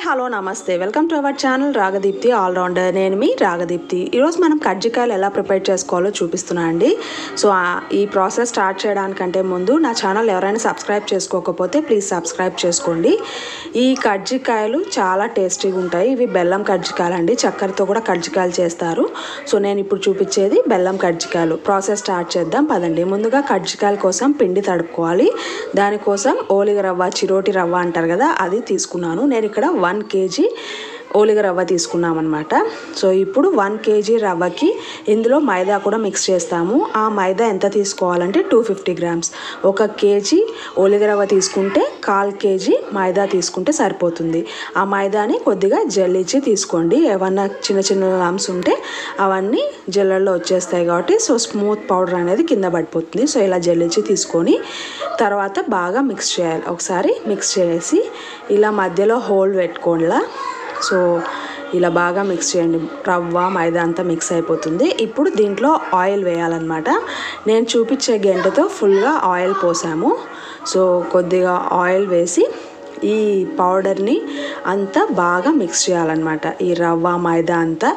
Hello నమస్తే welcome to our channel Ragadeepti allrounder. నేను మీ రాగదీప్తి. ఈరోజు మనం కజ్జికాయలు ఎలా ప్రిపేర్ చేసుకోవాలో చూపిస్తున్నా అండి. సో ఈ ప్రాసెస్ స్టార్ట్ చేయడానికంటే ముందు నా ఛానల్ ఎవరైనా సబ్స్క్రైబ్ చేసుకోకపోతే ప్లీజ్ సబ్స్క్రైబ్ చేసుకోండి. ఈ కజ్జికాయలు చాలా టేస్టీగా ఉంటాయి. ఇవి బెల్లం కజ్జికాయలు అండి, చక్కెరతో కూడా కజ్జికాయలు చేస్తారు. సో నేను ఇప్పుడు చూపించేది బెల్లం కజ్జికాయలు. ప్రాసెస్ స్టార్ట్ చేద్దాం పదండి. ముందుగా కజ్జికాయల కోసం పిండి తడుపుకోవాలి. దానికోసం ఓలిగ రవ్వ, చిరోటి రవ్వ అంటారు కదా, అది తీసుకున్నాను. నేను ఇక్కడ 1 kg ఓలిగ రవ్వ తీసుకున్నామన్నమాట. సో ఇప్పుడు 1 kg రవ్వకి ఇందులో మైదా కూడా మిక్స్ చేస్తాము. ఆ మైదా ఎంత తీసుకోవాలంటే 250 grams. 1 kg ఓలిగ రవ్వ తీసుకుంటే 1/4 kg మైదా తీసుకుంటే సరిపోతుంది. ఆ మైదాని కొద్దిగా జల్లించి తీసుకోండి. ఏమన్నా చిన్న చిన్న లమ్స్ ఉంటే అవన్నీ జల్లల్లో వచ్చేస్తాయి కాబట్టి సో స్మూత్ పౌడర్ అనేది కింద పడిపోతుంది. సో ఇలా జల్లించి తీసుకొని తర్వాత బాగా మిక్స్ చేయాలి. ఒకసారి మిక్స్ చేసి ఇలా మధ్యలో హోల్ పెట్టుకోండిలా. సో ఇలా బాగా మిక్స్ చేయండి. రవ్వ మైదా అంతా మిక్స్ అయిపోతుంది. ఇప్పుడు దీంట్లో ఆయిల్ వేయాలన్నమాట. నేను చూపించే గంటతో ఫుల్గా ఆయిల్ పోసాము. సో కొద్దిగా ఆయిల్ వేసి ఈ పౌడర్ని అంతా బాగా మిక్స్ చేయాలన్నమాట. ఈ రవ్వ మైదా అంతా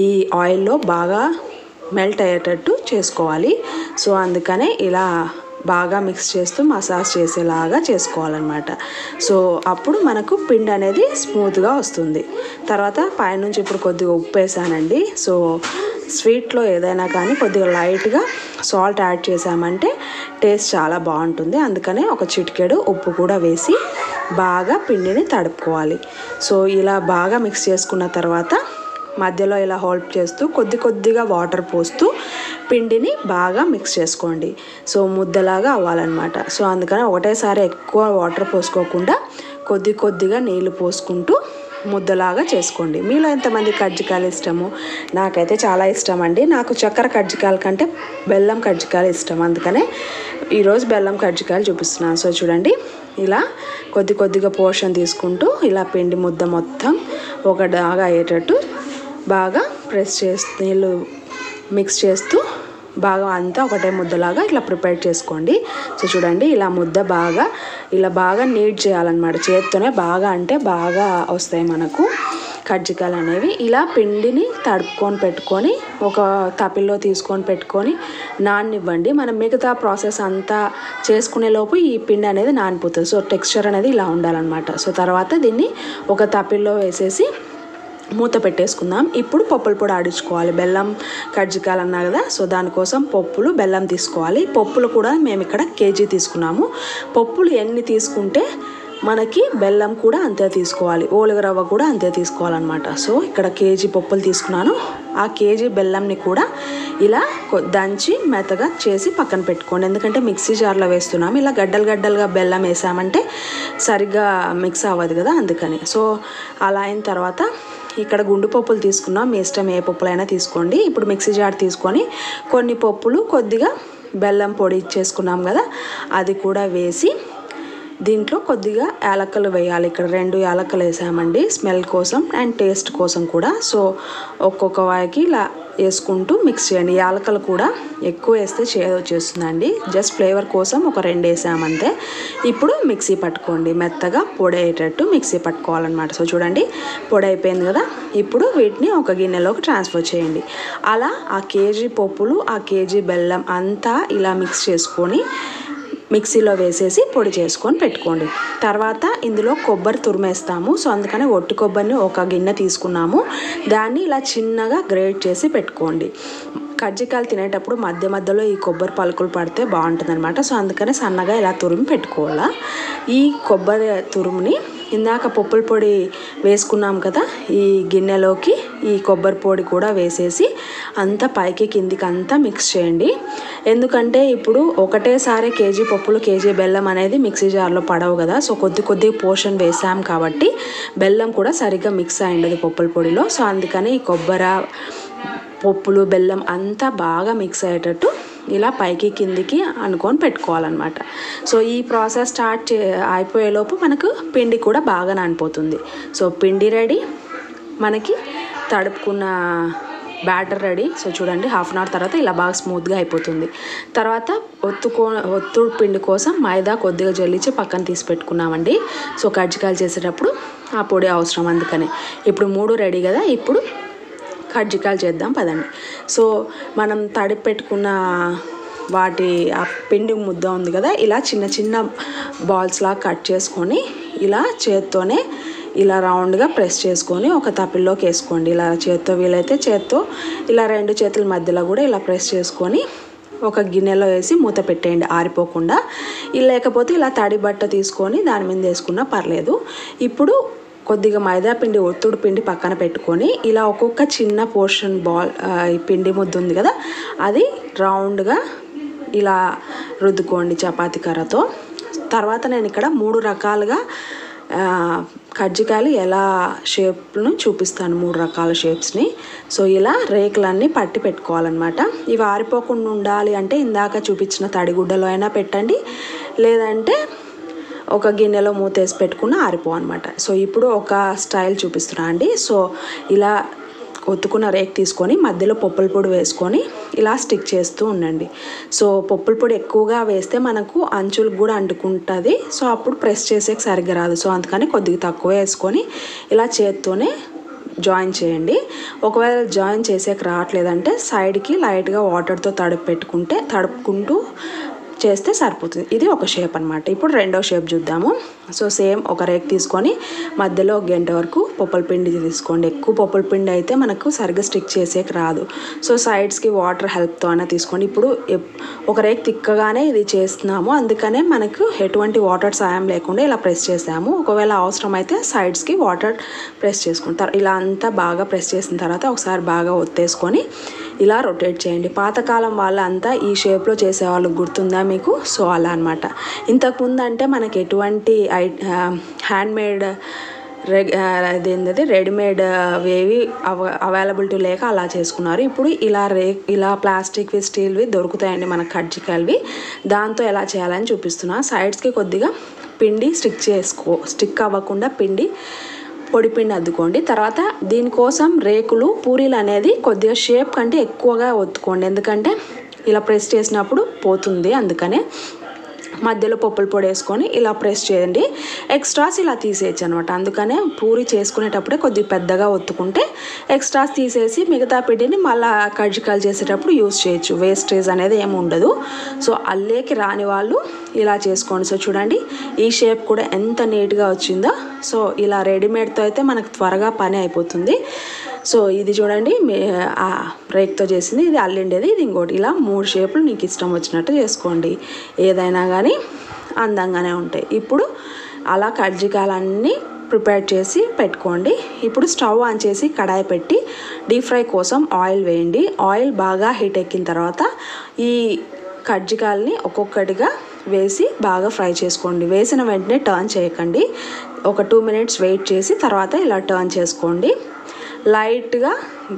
ఈ ఆయిల్లో బాగా మెల్ట్ అయ్యేటట్టు చేసుకోవాలి. సో అందుకనే ఇలా బాగా మిక్స్ చేస్తూ మసాజ్ చేసేలాగా చేసుకోవాలన్నమాట. సో అప్పుడు మనకు పిండి అనేది స్మూత్గా వస్తుంది. తర్వాత పైనుంచి ఇప్పుడు కొద్దిగా ఉప్పు వేసానండి. సో స్వీట్లో ఏదైనా కానీ కొద్దిగా లైట్గా సాల్ట్ యాడ్ చేసామంటే టేస్ట్ చాలా బాగుంటుంది. అందుకనే ఒక చిటికెడు ఉప్పు కూడా వేసి బాగా పిండిని తడుపుకోవాలి. సో ఇలా బాగా మిక్స్ చేసుకున్న తర్వాత మధ్యలో ఇలా హోల్డ్ చేస్తూ కొద్దిగా వాటర్ పోస్తూ పిండిని బాగా మిక్స్ చేసుకోండి. సో ముద్దలాగా అవ్వాలన్నమాట. సో అందుకని ఒకటేసారి ఎక్కువ వాటర్ పోసుకోకుండా కొద్దిగా నీళ్ళు పోసుకుంటూ ముద్దలాగా చేసుకోండి. మీలో ఎంతమంది కజ్జికాయలు ఇష్టము? నాకైతే చాలా ఇష్టం అండి. నాకు చక్కెర కజ్జికాయల కంటే బెల్లం కజ్జికాయలు ఇష్టం. అందుకనే ఈరోజు బెల్లం కజ్జికాయలు చూపిస్తున్నాను. సో చూడండి, ఇలా కొద్దిగా పోర్షన్ తీసుకుంటూ ఇలా పిండి ముద్ద మొత్తం ఒకలాగా అయ్యేటట్టు బాగా ప్రెస్ చేస్తూ నీళ్ళు మిక్స్ చేస్తూ బాగా అంతా ఒకటే ముద్దలాగా ఇట్లా ప్రిపేర్ చేసుకోండి. సో చూడండి, ఇలా ముద్ద బాగా నీట్ చేయాలన్నమాట. చేత్తోనే బాగా అంటే బాగా వస్తాయి మనకు కజ్జికాయలు అనేవి. ఇలా పిండిని తడుపుకొని పెట్టుకొని ఒక తపిల్లో తీసుకొని పెట్టుకొని నాననివ్వండి. మనం మిగతా ప్రాసెస్ అంతా చేసుకునే లోపు ఈ పిండి అనేది నానిపోతుంది. సో టెక్స్చర్ అనేది ఇలా ఉండాలన్నమాట. సో తర్వాత దీన్ని ఒక తపిల్లో వేసేసి మూత పెట్టేసుకుందాం. ఇప్పుడు పప్పుల పొడి ఆడించుకోవాలి. బెల్లం కజ్జికాయలు అన్నా కదా, సో దానికోసం పప్పులు బెల్లం తీసుకోవాలి. పప్పులు కూడా మేము ఇక్కడ 1 kg తీసుకున్నాము. పప్పులు ఎన్ని తీసుకుంటే మనకి బెల్లం కూడా అంతే తీసుకోవాలి, ఓలిగ రవ్వ కూడా అంతే తీసుకోవాలన్నమాట. సో ఇక్కడ 1 kg పప్పులు తీసుకున్నాను. ఆ 1 kg బెల్లంని కూడా ఇలా దంచి మెత్తగా చేసి పక్కన పెట్టుకోండి. ఎందుకంటే మిక్సీ జార్లో వేస్తున్నాము. ఇలా గడ్డలుగా బెల్లం వేసామంటే సరిగ్గా మిక్స్ అవ్వదు కదా, అందుకని. సో అలా అయిన తర్వాత ఇక్కడ గుండు పప్పులు తీసుకున్నాం. మీ ఇష్టం ఏ పప్పులైనా తీసుకోండి. ఇప్పుడు మిక్సీ జార్ తీసుకొని కొన్ని పప్పులు కొద్దిగా బెల్లం పొడి చేసుకున్నాం కదా, అది కూడా వేసి దీంట్లో కొద్దిగా యాలక్కలు వేయాలి. ఇక్కడ 2 యాలక్కలు వేసామండి, స్మెల్ కోసం అండ్ టేస్ట్ కోసం కూడా. సో ఒక్కొక్క వాయికి ఇలా వేసుకుంటూ మిక్స్ చేయండి. యాలక్కలు కూడా ఎక్కువ వేస్తే చేదు వచ్చేస్తుందండి. జస్ట్ ఫ్లేవర్ కోసం ఒక 2 వేసామంతే. ఇప్పుడు మిక్సీ పట్టుకోండి. మెత్తగా పొడి అయ్యేటట్టు మిక్సీ పట్టుకోవాలన్నమాట. సో చూడండి, పొడి అయిపోయింది కదా. ఇప్పుడు వీటిని ఒక గిన్నెలోకి ట్రాన్స్ఫర్ చేయండి. అలా ఆ 1 kg పప్పులు, ఆ 1 kg బెల్లం అంతా ఇలా మిక్స్ చేసుకొని మిక్సీలో వేసేసి పొడి చేసుకొని పెట్టుకోండి. తర్వాత ఇందులో కొబ్బరి తురిమేస్తాము. సో అందుకని ఒట్టి కొబ్బరిని ఒక గిన్నె తీసుకున్నాము. దాన్ని ఇలా చిన్నగా గ్రేట్ చేసి పెట్టుకోండి. కజ్జికాయలు తినేటప్పుడు మధ్యలో ఈ కొబ్బరి పలుకులు పడితే బాగుంటుంది అనమాట. సో అందుకని సన్నగా ఇలా తురిమి పెట్టుకోవాలా. ఈ కొబ్బరి తురుముని ఇందాక పప్పుల పొడి వేసుకున్నాం కదా, ఈ గిన్నెలోకి ఈ కొబ్బరి పొడి కూడా వేసేసి అంతా పైకి కిందికి అంతా మిక్స్ చేయండి. ఎందుకంటే ఇప్పుడు ఒకటేసారి 1 kg పప్పులు 1 kg బెల్లం అనేది మిక్సీ జార్లో పడవు కదా. సో కొద్ది పోర్షన్ వేసాం కాబట్టి బెల్లం కూడా సరిగ్గా మిక్స్ అయ్యిండదు పప్పుల పొడిలో. సో అందుకని ఈ కొబ్బరి పప్పులు బెల్లం అంతా బాగా మిక్స్ అయ్యేటట్టు ఇలా పైకి కిందికి అనుకొని పెట్టుకోవాలన్నమాట. సో ఈ ప్రాసెస్ అయిపోయేలోపు మనకు పిండి కూడా బాగా నానిపోతుంది. సో పిండి రెడీ. మనకి తడుపుకున్న బ్యాటర్ రెడీ. సో చూడండి, హాఫ్ అన్ అవర్ తర్వాత ఇలా బాగా స్మూత్గా అయిపోతుంది. తర్వాత ఒత్తుడు పిండి కోసం మైదా కొద్దిగా జల్లించి పక్కన తీసి పెట్టుకున్నామండి. సో కజ్జికాయలు చేసేటప్పుడు ఆ పొడి అవసరం, అందుకనే. ఇప్పుడు 3 రెడీ కదా, ఇప్పుడు కజ్జికాయలు చేద్దాం పదండి. సో మనం తడిపి పెట్టుకున్న వాటి ఆ పిండి ముద్ద ఉంది కదా, ఇలా చిన్న చిన్న బాల్స్లా కట్ చేసుకొని ఇలా చేత్తోనే ఇలా రౌండ్గా ప్రెస్ చేసుకొని ఒక తప్పిల్లోకి వేసుకోండి. ఇలా చేత్తో, వీలైతే చేత్తో ఇలా 2 చేతుల మధ్యలో కూడా ఇలా ప్రెస్ చేసుకొని ఒక గిన్నెలో వేసి మూత పెట్టేయండి ఆరిపోకుండా. లేకపోతే ఇలా తడి బట్ట తీసుకొని దాని మీద వేసుకున్నా పర్లేదు. ఇప్పుడు కొద్దిగా మైదా పిండి, ఒత్తుడు పిండి పక్కన పెట్టుకొని ఇలా ఒక్కొక్క చిన్న పోర్షన్ ఈ పిండి ముద్ద ఉంది కదా, అది రౌండ్గా ఇలా రుద్దుకోండి చపాతీ కర్రతో. తర్వాత నేను ఇక్కడ 3 రకాలుగా కజ్జికాయలు ఎలా షేప్ను చూపిస్తాను, 3 రకాల షేప్స్ని. సో ఇలా రేకులన్నీ పట్టి పెట్టుకోవాలన్నమాట. ఇవి ఆరిపోకుండా ఉండాలి అంటే ఇందాక చూపించిన తడిగుడ్డలో అయినా పెట్టండి, లేదంటే ఒక గిన్నెలో మూతేసి పెట్టుకున్న ఆరిపోవన్నమాట. సో ఇప్పుడు ఒక స్టైల్ చూపిస్తున్నా అండి. సో ఇలా ఒత్తుకున్న రేక్ తీసుకొని మధ్యలో పప్పుల పొడి వేసుకొని ఇలా స్టిక్ చేస్తూ ఉండండి. సో పప్పుల పొడి ఎక్కువగా వేస్తే మనకు అంచులకు కూడా అంటుకుంటుంది. సో అప్పుడు ప్రెస్ చేసేకి సరిగ్గా రాదు. సో అందుకని కొద్దిగా తక్కువ వేసుకొని ఇలా చేత్తోనే జాయిన్ చేయండి. ఒకవేళ జాయిన్ చేసేకి రావట్లేదంటే సైడ్కి లైట్గా వాటర్తో తడుపుకుంటూ చేస్తే సరిపోతుంది. ఇది ఒక షేప్ అనమాట. ఇప్పుడు రెండో షేప్ చూద్దాము. సో సేమ్ ఒక రేక్ తీసుకొని మధ్యలో 1 గంట వరకు పప్పుల పిండి తీసుకోండి. ఎక్కువ పప్పుల పిండి అయితే మనకు సరిగ్గా స్టిక్ చేసేకి రాదు. సో సైడ్స్కి వాటర్ హెల్ప్తో అయినా తీసుకోండి. ఇప్పుడు ఒక రేక్ తిక్కగానే ఇది చేస్తున్నాము, అందుకనే మనకు ఎటువంటి వాటర్ సాయం లేకుండా ఇలా ప్రెస్ చేసాము. ఒకవేళ అవసరమైతే సైడ్స్కి వాటర్ ప్రెస్ చేసుకుంటారు. ఇలా అంతా బాగా ప్రెస్ చేసిన తర్వాత ఒకసారి బాగా ఒత్తేసుకొని ఇలా రొటేట్ చేయండి. పాతకాలం వాళ్ళంతా ఈ షేప్లో చేసేవాళ్ళు, గుర్తుందా మీకు? సో అలా అనమాట. ఇంతకుముందు అంటే మనకి ఎటువంటి హ్యాండ్మేడ్ రెడీమేడ్ వేవి అవైలబిలిటీ లేక అలా చేసుకున్నారు. ఇప్పుడు ఇలా ప్లాస్టిక్వి, స్టీల్వి దొరుకుతాయండి మనకు కజ్జికాయలవి. దాంతో ఎలా చేయాలని చూపిస్తున్నా. సైడ్స్కి కొద్దిగా పిండి స్టిక్ అవ్వకుండా పొడి పిండి అద్దుకోండి. తర్వాత దీనికోసం రేకులు, పూరీలు అనేది కొద్దిగా షేప్ కంటే ఎక్కువగా ఒత్తుకోండి, ఎందుకంటే ఇలా ప్రెస్ చేసినప్పుడు పోతుంది. అందుకనే మధ్యలో పప్పుల పొడి వేసుకొని ఇలా ప్రెస్ చేయండి. ఎక్స్ట్రాస్ ఇలా తీసేయచ్చు అనమాట. అందుకనే పూరి చేసుకునేటప్పుడే కొద్దిగా పెద్దగా ఒత్తుకుంటే ఎక్స్ట్రాస్ తీసేసి మిగతా పిండిని మళ్ళీ కజ్జికాయలు చేసేటప్పుడు యూస్ చేయొచ్చు. వేస్టేజ్ అనేది ఏమి ఉండదు. సో అల్లేకి రాని వాళ్ళు ఇలా చేసుకోండి. సో చూడండి, ఈ షేప్ కూడా ఎంత నీట్గా వచ్చిందో. సో ఇలా రెడీమేడ్తో అయితే మనకు త్వరగా పని అయిపోతుంది. సో ఇది చూడండి, రేక్తో చేసింది, ఇది అల్లిండేది, ఇది ఇంకోటి. ఇలా 3 షేపులు నీకు ఇష్టం వచ్చినట్టు చేసుకోండి. ఏదైనా కానీ అందంగానే ఉంటాయి. ఇప్పుడు అలా కజ్జికాయలన్నీ ప్రిపేర్ చేసి పెట్టుకోండి. ఇప్పుడు స్టవ్ ఆన్ చేసి కడాయి పెట్టి డీప్ ఫ్రై కోసం ఆయిల్ వేయండి. ఆయిల్ బాగా హీట్ ఎక్కిన తర్వాత ఈ కజ్జికాయలని ఒక్కొక్కటిగా వేసి బాగా ఫ్రై చేసుకోండి. వేసిన వెంటనే టర్న్ చేయకండి. ఒక 2 మినిట్స్ వెయిట్ చేసి తర్వాత ఇలా టర్న్ చేసుకోండి. లైట్గా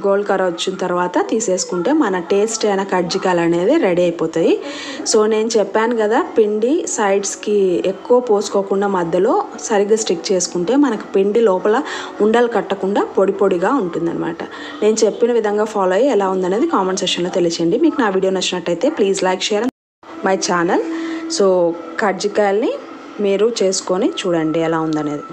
గోల్డ్ కలర్ వచ్చిన తర్వాత తీసేసుకుంటే మన టేస్ట్ అయిన కజ్జికాయలు అనేది రెడీ అయిపోతాయి. సో నేను చెప్పాను కదా, పిండి సైడ్స్కి ఎక్కువ పోసుకోకుండా మధ్యలో సరిగ్గా స్టిక్ చేసుకుంటే మనకు పిండి లోపల ఉండలు కట్టకుండా పొడి పొడిగా ఉంటుందన్నమాట. నేను చెప్పిన విధంగా ఫాలో అయ్యి ఎలా ఉందనేది కామెంట్ సెక్షన్లో తెలియచేయండి. మీకు నా వీడియో నచ్చినట్టయితే please like, share my channel. So కజ్జికాయల్ని మీరు చేసుకొని చూడండి ఎలా ఉందనేది.